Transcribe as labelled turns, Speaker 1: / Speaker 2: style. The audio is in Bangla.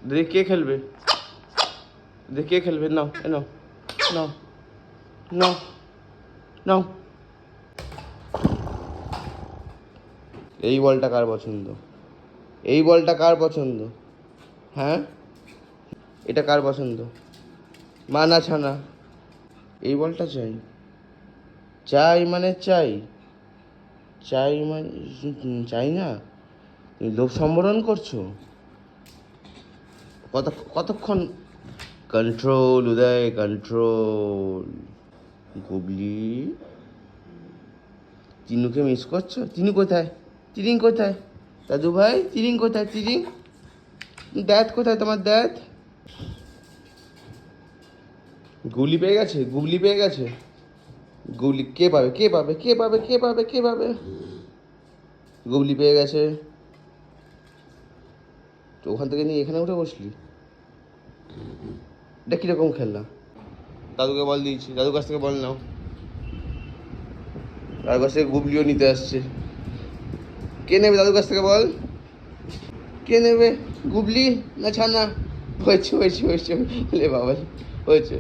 Speaker 1: দেখি কে খেলবে, দেখি কে খেলবে। নাও নাও নাও নাও নাও। এই বলটা কার পছন্দ? এই বলটা কার পছন্দ? হ্যাঁ, এটা কার পছন্দ? মা না ছানা? এই বলটা চাই। চাই মানে চাই, চাই মানে চাই না? তুমি লোভ সম্বরণ করছো? কতক্ষণ? কন্ট্রোল উদয়, কন্ট্রোল। গুবলি, তিনুকে মিস করছো? তিনু কোথায়? তিরিং কোথায়? দাদু ভাই তিরিং কোথায়? তিরিং, দ্যাত কোথায় তোমার দ্যাত? গুবলি পেয়ে গেছে, গুবলি পেয়ে গেছে। গুবলি কে পাবে, কে পাবে, কে পাবে, কে পাবে, কে পাবে? গুবলি পেয়ে গেছে। তো ওখান থেকে নিয়ে এখানে উঠে বসলি, এটা কীরকম খেলনা? দাদুকে বল দিয়েছি, দাদুর কাছ থেকে বল নাও। দাদুর কাছ থেকে গুবলিও নিতে আসছে। কে নেবে দাদুর কাছ থেকে বল? কে নেবে? গুবলি না ছানা? হয়েছে হয়েছে হয়েছে, লে বাবা হয়েছে।